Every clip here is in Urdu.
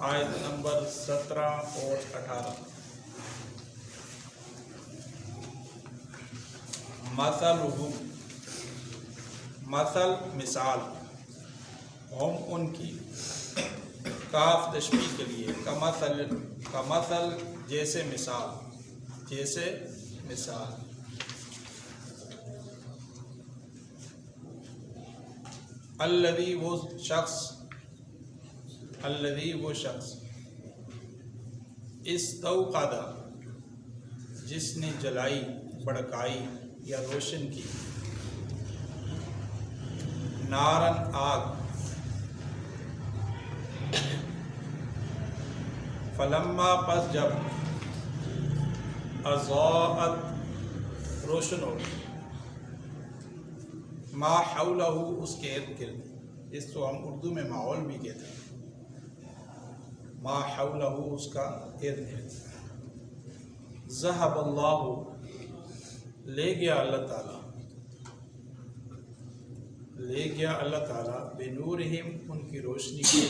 آیت نمبر 17 اور 18۔ مثلہم، مثل مثال، ہم ان کی، کاف تشبیہ کے لیے، کمثل جیسے مثال، جیسے مثال۔ الذی وہ شخص، الذی وہ شخص، استوقد جس نے جلائی، بھڑکائی یا روشن کی، نارن آگ، فلما پس جب، اضاءت روشن ہو، ما حولہ اس کے ارد گرد، اس کو ہم اردو میں ماحول بھی کہتے ہیں، ما حولہ اس کا ارد گرد، ذہب اللہ لے گیا اللہ تعالیٰ، لے گیا اللہ تعالیٰ، بنورہم ان کی روشنی کو،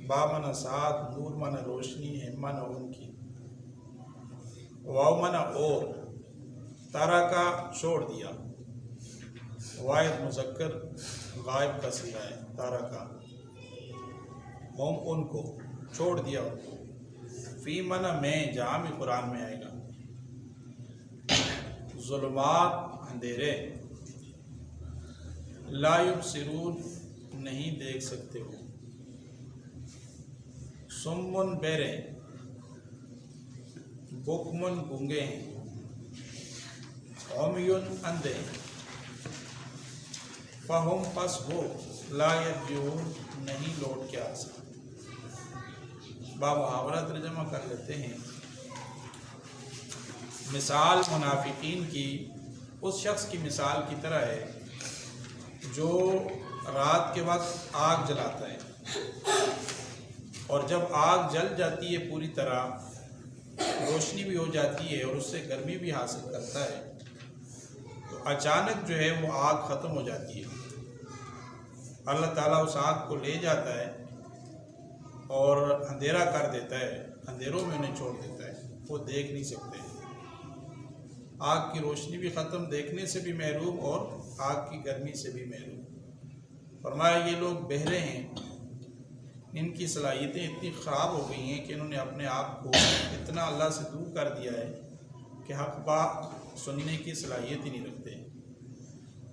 با منا ساتھ، نور منا روشنی، ہم منا ان کی، واو منا اور، ترکا چھوڑ دیا، واحد مذکر غائب کا صیغہ ہے، ترکا، ہم ان کو چھوڑ دیا ان کو، فی منا میں، جہاں بھی قرآن میں آئے گا، ظلمات اندھیرے، لا یبصرون نہیں دیکھ سکتے ہو، سمن بہرے، بکمن گونگے ہیں، عمیون اندھے، فہم پس وہ، لا یرجعون نہیں لوٹ کے آ سکتے۔ بامحاورہ ترجمہ کر لیتے ہیں۔ مثال منافقین کی اس شخص کی مثال کی طرح ہے جو رات کے وقت آگ جلاتا ہے، اور جب آگ جل جاتی ہے پوری طرح، روشنی بھی ہو جاتی ہے اور اس سے گرمی بھی حاصل کرتا ہے، تو اچانک جو ہے وہ آگ ختم ہو جاتی ہے، اللہ تعالیٰ اس آگ کو لے جاتا ہے اور اندھیرا کر دیتا ہے، اندھیروں میں انہیں چھوڑ دیتا ہے، وہ دیکھ نہیں سکتے، آگ کی روشنی بھی ختم، دیکھنے سے بھی محروم اور آگ کی گرمی سے بھی محروم۔ فرمایا یہ لوگ بہرے ہیں، ان کی صلاحیتیں اتنی خراب ہو گئی ہیں کہ انہوں نے اپنے آپ کو اتنا اللہ سے دور کر دیا ہے کہ حق بات سننے کی صلاحیت ہی نہیں رکھتے،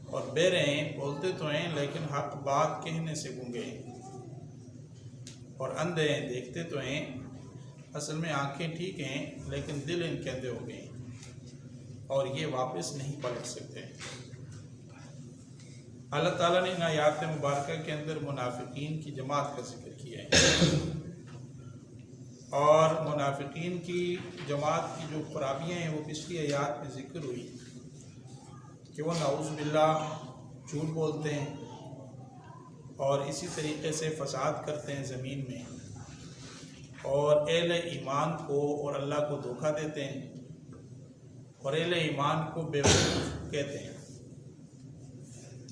اور بہرے ہیں، بولتے تو ہیں لیکن حق بات کہنے سے گونگے ہیں، اور اندھے ہیں، دیکھتے تو ہیں، اصل میں آنکھیں ٹھیک ہیں لیکن دل ان کے اندھے ہو گئے ہیں، اور یہ واپس نہیں پلٹ سکتے۔ اللہ تعالیٰ نے ان آیات مبارکہ کے اندر منافقین کی جماعت کا ذکر کیا ہے، اور منافقین کی جماعت کی جو خرابیاں ہیں وہ پچھلی آیات میں ذکر ہوئی کہ وہ نعوذ باللہ جھوٹ بولتے ہیں، اور اسی طریقے سے فساد کرتے ہیں زمین میں، اور اہل ایمان کو اور اللہ کو دھوکہ دیتے ہیں، اور اہل ایمان کو بیوقوف کہتے ہیں،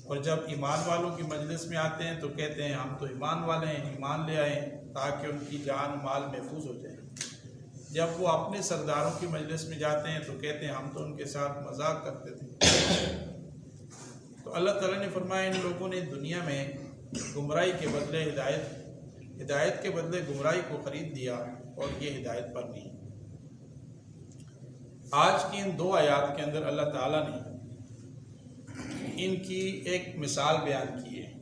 اور جب ایمان والوں کی مجلس میں آتے ہیں تو کہتے ہیں ہم تو ایمان والے ہیں، ایمان لے آئے ہیں تاکہ ان کی جان مال محفوظ ہو جائے، جب وہ اپنے سرداروں کی مجلس میں جاتے ہیں تو کہتے ہیں ہم تو ان کے ساتھ مذاق کرتے تھے۔ تو اللہ تعالیٰ نے فرمایا ان لوگوں نے دنیا میں گمراہی کے بدلے ہدایت کے بدلے گمراہی کو خرید دیا، اور یہ ہدایت پر نہیں۔ آج کی ان دو آیات کے اندر اللہ تعالیٰ نے ان کی ایک مثال بیان کی ہے۔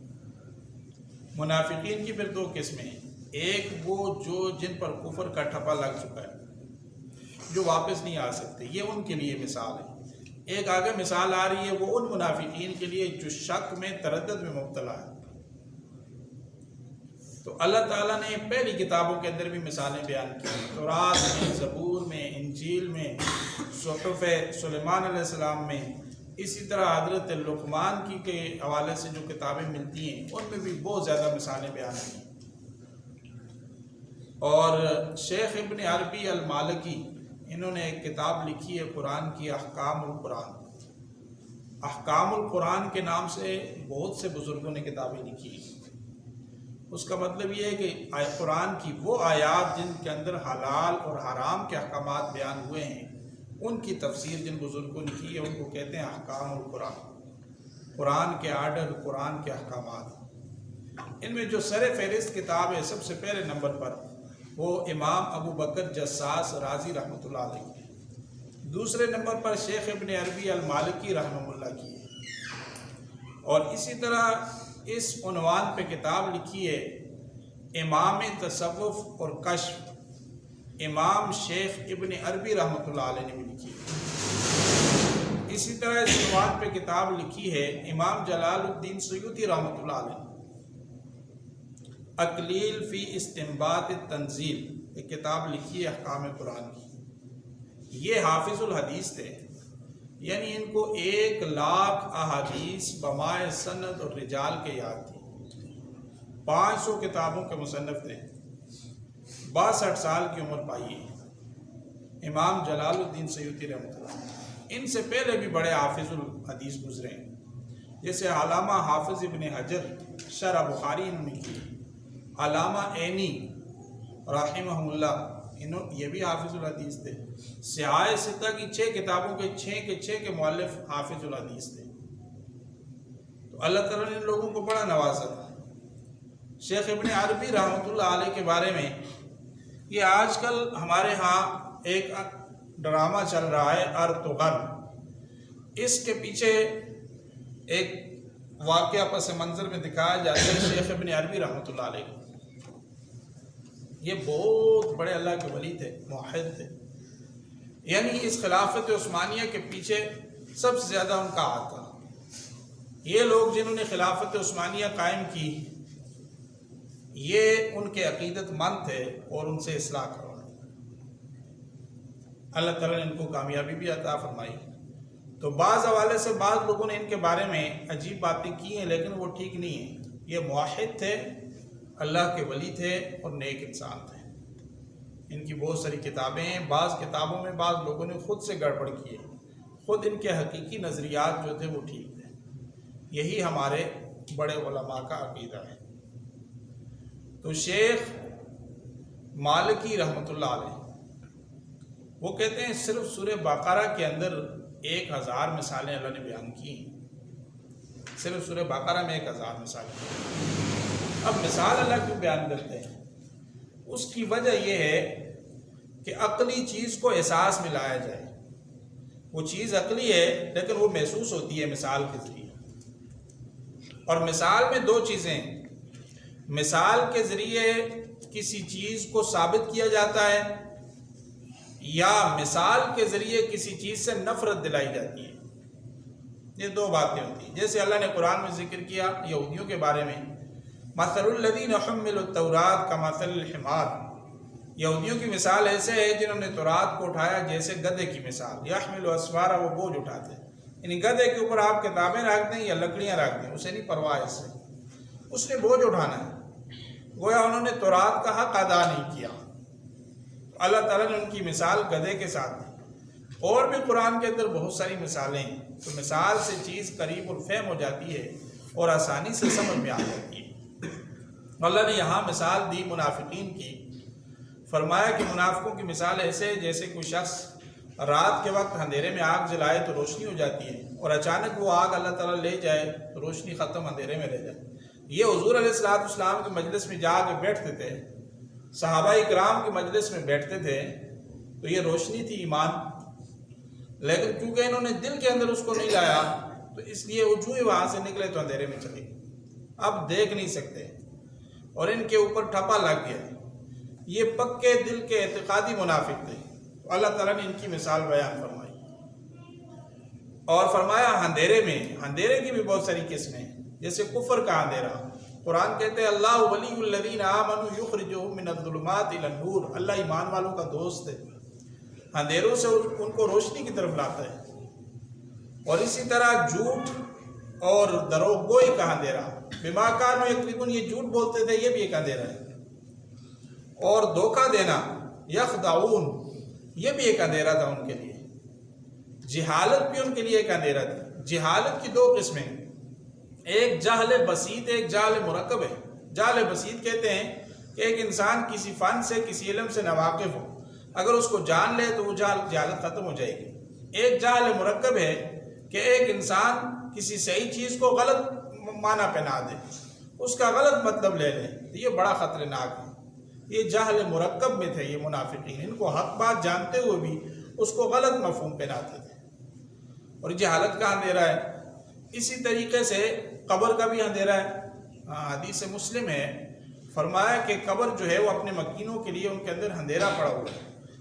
منافقین کی پھر دو قسمیں ہیں، ایک وہ جو جن پر کفر کا ٹھپا لگ چکا ہے، جو واپس نہیں آ سکتے، یہ ان کے لیے مثال ہے۔ ایک آگے مثال آ رہی ہے وہ ان منافقین کے لیے جو شک میں، تردد میں مبتلا ہے۔ تو اللہ تعالیٰ نے پہلی کتابوں کے اندر بھی مثالیں بیان کی، تورات میں، زبور میں، انجیل میں، صحف سلیمان علیہ السلام میں، اسی طرح حضرت لقمان کی کے حوالے سے جو کتابیں ملتی ہیں ان میں بھی بہت زیادہ مثالیں بیان کی۔ اور شیخ ابن عربی المالکی انہوں نے ایک کتاب لکھی ہے قرآن کی، احکام القرآن۔ احکام القرآن کے نام سے بہت سے بزرگوں نے کتابیں لکھی ہیں، اس کا مطلب یہ ہے کہ قرآن کی وہ آیات جن کے اندر حلال اور حرام کے احکامات بیان ہوئے ہیں، ان کی تفسیر جن بزرگوں نے کی ہے ان کو کہتے ہیں احکام القرآن، قرآن کے آرڈر، قرآن کے احکامات۔ ان میں جو سر فہرست کتاب ہے سب سے پہلے نمبر پر وہ امام ابو بکر جساس رازی رحمۃ اللہ علیہ کی ہے، دوسرے نمبر پر شیخ ابن عربی المالکی رحمہ اللہ کی ہے، اور اسی طرح اس عنوان پہ کتاب لکھی ہے امام تصوف اور کشف، امام شیخ ابن عربی رحمۃ اللہ علیہ نے بھی لکھی ہے۔ اسی طرح اس عنوان پہ کتاب لکھی ہے امام جلال الدین سیوطی رحمۃ اللہ علیہ، اقلیل فی استنباط التنزیل، ایک کتاب لکھی ہے احکام قرآن کی۔ یہ حافظ الحدیث تھے، یعنی ان کو 1,00,000 احادیث بمائے سند اور رجال کے یاد تھی، 500 کتابوں کے مصنف تھے، 62 سال کی عمر پائی ہے امام جلال الدین سیوطی رحمۃ اللہ۔ ان سے پہلے بھی بڑے حافظ الحدیث گزرے ہیں، جیسے علامہ حافظ ابن حجر شرح بخاری انہوں نے کی، علامہ عینی رحمہ اللہ یہ بھی حافظ الحدیث تھے، سیاہ ستہ کی 6 کتابوں کے 6 کے مؤلف حافظ الحدیث تھے۔ تو اللہ تعالیٰ نے ان لوگوں کو بڑا نوازا تھا۔ شیخ ابن عربی رحمۃ اللہ علیہ کے بارے میں یہ آج کل ہمارے ہاں ایک ڈرامہ چل رہا ہے ارطغرل، اس کے پیچھے ایک واقعہ پس منظر میں دکھایا جاتا ہے شیخ ابن عربی رحمۃ اللہ علیہ۔ یہ بہت بڑے اللہ کے ولی تھے، موحد تھے، یعنی اس خلافت عثمانیہ کے پیچھے سب سے زیادہ ان کا ہاتھ تھا۔ یہ لوگ جنہوں نے خلافت عثمانیہ قائم کی، یہ ان کے عقیدت مند تھے اور ان سے اصلاح کروائی۔ اللہ تعالیٰ نے ان کو کامیابی بھی عطا فرمائی۔ تو بعض حوالے سے بعض لوگوں نے ان کے بارے میں عجیب باتیں کی ہیں، لیکن وہ ٹھیک نہیں ہیں۔ یہ موحد تھے، اللہ کے ولی تھے اور نیک انسان تھے۔ ان کی بہت ساری کتابیں ہیں، بعض کتابوں میں بعض لوگوں نے خود سے گڑبڑ کی ہے، خود ان کے حقیقی نظریات جو تھے وہ ٹھیک تھے۔ یہی ہمارے بڑے علماء کا عقیدہ ہے۔ تو شیخ مالکی رحمۃ اللہ علیہ وہ کہتے ہیں صرف سورہ بقرہ کے اندر 1000 مثالیں اللہ نے بیان کی ہیں، صرف سورہ بقرہ میں 1000 مثالیں۔ اب مثال اللہ کیوں بیان کرتے ہیں؟ اس کی وجہ یہ ہے کہ عقلی چیز کو احساس میں لایا جائے۔ وہ چیز عقلی ہے لیکن وہ محسوس ہوتی ہے مثال کے ذریعے۔ اور مثال میں 2 چیزیں ہیں، مثال کے ذریعے کسی چیز کو ثابت کیا جاتا ہے، یا مثال کے ذریعے کسی چیز سے نفرت دلائی جاتی ہے۔ یہ 2 باتیں ہوتی ہیں۔ جیسے اللہ نے قرآن میں ذکر کیا یہودیوں کے بارے میں، مثل الذین حملوا التوراۃ کمثل الحمار، یہودیوں کی مثال ایسے ہے جنہوں نے تورات کو اٹھایا جیسے گدھے کی مثال، یحمل اسفارا، وہ بوجھ اٹھاتے ہیں، یعنی گدھے کے اوپر آپ کتابیں رکھ دیں یا لکڑیاں رکھ دیں، اسے نہیں پرواہ، اس سے اس نے بوجھ اٹھانا ہے۔ گویا انہوں نے تورات کا حق ادا نہیں کیا۔ اللہ تعالیٰ نے ان کی مثال گدھے کے ساتھ دی۔ اور بھی قرآن کے اندر بہت ساری مثالیں ہیں۔ تو مثال سے چیز قریب الفہم ہو جاتی ہے اور آسانی سے سمجھ میں آ جاتی ہے۔ اللہ نے یہاں مثال دی منافقین کی، فرمایا کہ منافقوں کی مثال ایسے ہے جیسے کوئی شخص رات کے وقت اندھیرے میں آگ جلائے تو روشنی ہو جاتی ہے، اور اچانک وہ آگ اللہ تعالیٰ لے جائے تو روشنی ختم، اندھیرے میں رہ جائے۔ یہ حضور علیہ السلام کے مجلس میں جا کے بیٹھتے تھے، صحابہ اکرام کے مجلس میں بیٹھتے تھے، تو یہ روشنی تھی ایمان، لیکن کیونکہ انہوں نے دل کے اندر اس کو نہیں لایا تو اس لیے وہ جو ہی وہاں سے نکلے تو اندھیرے میں چلے گئے، اب دیکھ نہیں سکتے، اور ان کے اوپر ٹھپا لگ گیا۔ یہ پکے دل کے اعتقادی منافق تھے۔ اللہ تعالیٰ نے ان کی مثال بیان فرمائی، اور فرمایا اندھیرے میں، اندھیرے کی بھی بہت ساری قسمیں، جیسے کفر کا اندھیرا۔ قرآن کہتے ہیں اللہ ولی الذین آمنوا یخرجہم من الظلمات الی النور، اللہ ایمان والوں کا دوست ہے، اندھیروں سے ان کو روشنی کی طرف لاتا ہے۔ اور اسی طرح جھوٹ اور دروغ گوئی کا اندھیرا، بما کانوا یکذبون، یہ جھوٹ بولتے تھے، یہ بھی ایک اندھیرا ہے۔ اور دھوکہ دینا، یخدعون، یہ بھی ایک اندھیرا تھا ان کے لیے۔ جہالت بھی ان کے لیے ایک اندھیرا تھی۔ جہالت کی 2 قسمیں، ایک جہل بسیط، ایک جہل مرکب ہے۔ جہل بسیط کہتے ہیں کہ ایک انسان کسی فن سے کسی علم سے ناواقف ہو، اگر اس کو جان لے تو وہ جہالت ختم ہو جائے گی۔ ایک جہل مرکب ہے کہ ایک انسان کسی صحیح چیز کو غلط معنی پہنا دے، اس کا غلط مطلب لے لے، تو یہ بڑا خطرناک ہے۔ یہ جہل مرکب میں تھے یہ منافقین، ان کو حق بات جانتے ہوئے بھی اس کو غلط مفہوم پہناتے تھے، اور جہالت کا اندھیرا ہے۔ اسی طریقے سے قبر کا بھی اندھیرا ہے۔ حدیث مسلم ہے، فرمایا کہ قبر جو ہے وہ اپنے مکینوں کے لیے ان کے اندر اندھیرا پڑا ہوا ہے،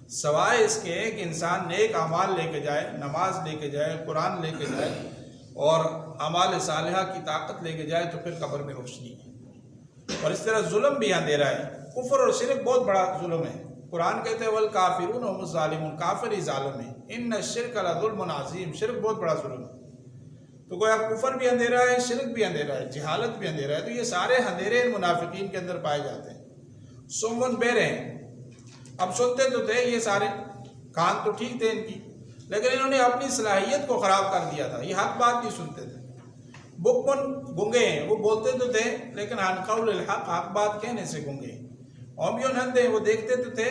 سوائے اس کے کہ انسان نیک اعمال لے کے جائے، نماز لے کے جائے، قرآن لے کے جائے اور اعمال صالحہ کی طاقت لے کے جائے تو پھر قبر میں روشنی ہے۔ اور اس طرح ظلم بھی اندھیرا ہے۔ کفر اور شرک بہت بڑا ظلم ہے۔ قرآن کہتے ہیں والکافرون هم الظالمون، کافر ہی ظالم ہے، ان الشرک لظلم عظیم، شرک بہت بڑا ظلم ہے۔ تو گویا کفر بھی اندھیرا ہے، شرک بھی اندھیرا ہے، جہالت بھی اندھیرا ہے، تو یہ سارے اندھیرے ان منافقین کے اندر پائے جاتے ہیں۔ سمن بہرے ہیں، اب سنتے تو تھے یہ سارے، کان تو ٹھیک تھے ان کی، لیکن انہوں نے اپنی صلاحیت کو خراب کر دیا تھا، یہ حق بات نہیں سنتے تھے۔ بکمن گنگے ہیں، وہ بولتے تو تھے لیکن عن قول الحق، حق بات کہنے سے گنگے ہیں۔ عمیون اندھے، وہ دیکھتے تو تھے،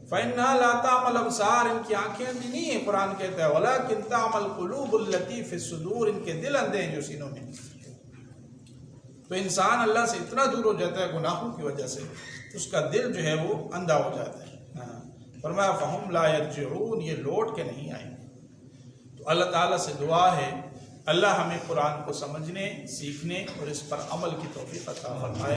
فَإِنَّهَا لَا تَعْمَى الْأَبْصَارُ، ان کی آنکھیں اندھی نہیں ہیں، قرآن کہتا ہے وَلَكِنْ تَعْمَى الْقُلُوبُ الَّتِي فِي الصُّدُورِ، ان کے دل اندھے ہیں جو سینوں میں۔ تو انسان اللہ سے اتنا دور ہو جاتا ہے گناہوں کی وجہ سے، اس کا دل جو ہے وہ اندھا ہو جاتا ہے۔ فرمایا فَهُمْ لَا يَرْجِعُونَ، یہ لوٹ کے نہیں آئیں گے۔ تو اللہ تعالیٰ سے دعا ہے اللہ ہمیں قرآن کو سمجھنے، سیکھنے اور اس پر عمل کی توفیق عطا فرمائے۔